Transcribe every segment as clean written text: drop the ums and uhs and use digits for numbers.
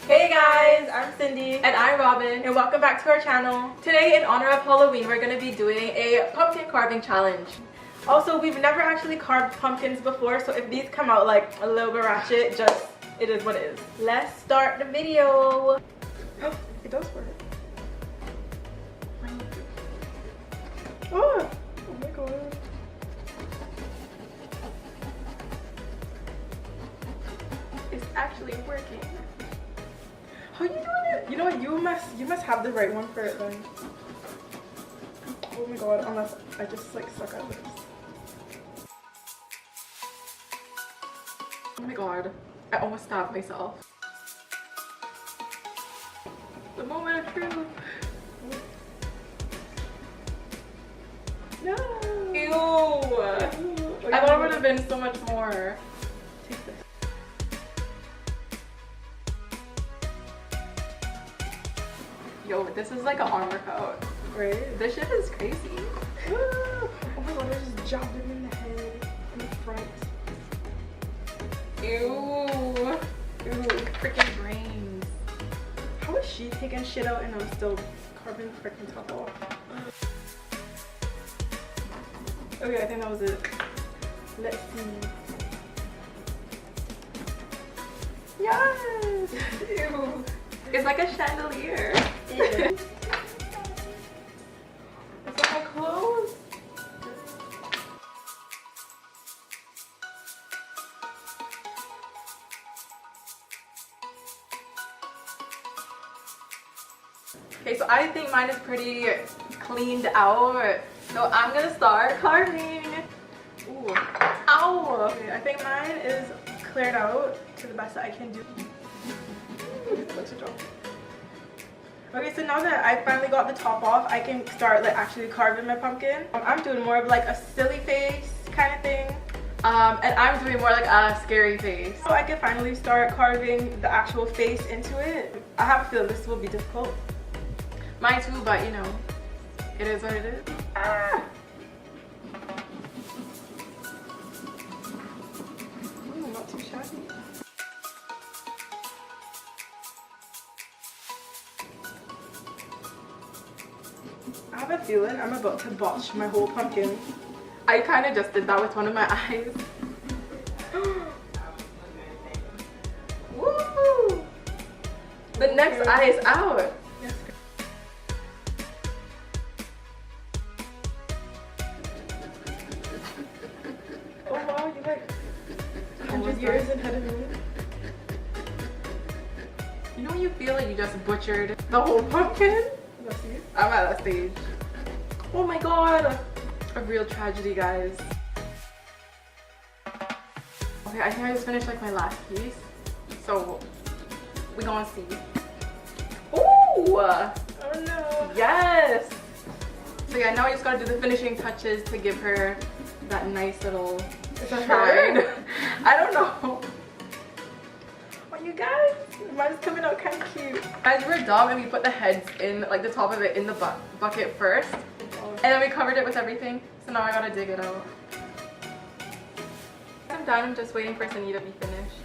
Hey guys, I'm Cindy. And I'm Robin. And welcome back to our channel. Today, in honor of Halloween, we're going to be doing a pumpkin carving challenge. Also, we've never actually carved pumpkins before, so if these come out like a little bit ratchet, just, it is what it is. Let's start the video. Oh, it does work. Oh my god. It's actually working. How are you doing it? You know what? You must have the right one for it then. Oh my god, unless I just like suck at this. Oh my god, I almost stabbed myself. The moment of truth. No. Ew. I thought it would have been so much more. Take this. Yo, this is like an armor coat. Right? This shit is crazy. Oh my god, I just jabbed him in the head, in the front. Ew. Ew, freaking brains. How is she taking shit out and I'm still carving the freaking top off? Okay, I think that was it. Let's see. Yes! Ew. It's like a chandelier. Ew. It's on my clothes. Okay, so I think mine is pretty cleaned out. So I'm gonna start carving. Ooh. Ow! Okay, I think mine is cleared out to the best that I can do. Okay, so now that I finally got the top off, I can start like actually carving my pumpkin. I'm doing more of like a silly face kind of thing. And I'm doing more like a scary face. So I can finally start carving the actual face into it. I have a feeling this will be difficult. Mine too, but you know, it is what it is. Ah! Ooh, not too shabby. I have a feeling I'm about to botch my whole pumpkin. I kind of just did that with one of my eyes. Woo! The next eye is out. Oh wow, you like 100 years ahead of me. You know when you feel like you just butchered the whole pumpkin? I'm at that stage. Oh my god! A real tragedy, guys. Okay, I think I just finished like my last piece. So, we gonna see. Ooh! Oh no! Yes! So yeah, now I just gotta do the finishing touches to give her that nice little shine. I don't know. Oh, you guys, mine's coming out kind of cute. Guys, we're dumb and we put the heads in, like the top of it in the bucket first. And then we covered it with everything. So now I gotta dig it out. I'm done, I'm just waiting for Cindi to be finished.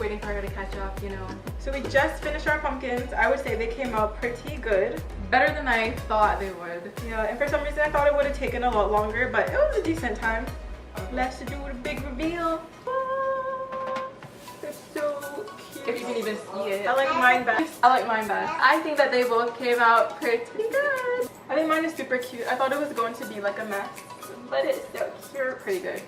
Waiting for her to catch up, you know. So we just finished our pumpkins. I would say they came out pretty good. Better than I thought they would. Yeah, and for some reason I thought it would have taken a lot longer, but it was a decent time. Let's do the big reveal. They're so cute. If you can even see it. I like mine best. I like mine best. I think that they both came out pretty good. I think mine is super cute. I thought it was going to be like a mess, but it's so cute. Pretty good.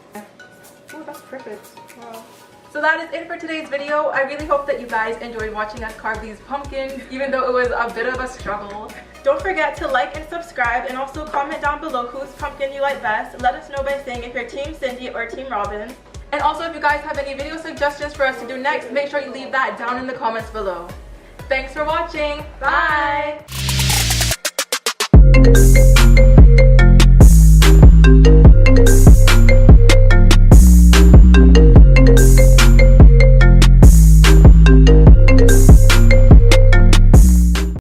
Oh, that's perfect. Wow. So that is it for today's video. I really hope that you guys enjoyed watching us carve these pumpkins, even though it was a bit of a struggle. Don't forget to like and subscribe, and also comment down below whose pumpkin you like best. Let us know by saying if you're Team Cindy or Team Robin. And also, if you guys have any video suggestions for us to do next, make sure you leave that down in the comments below. Thanks for watching. Bye!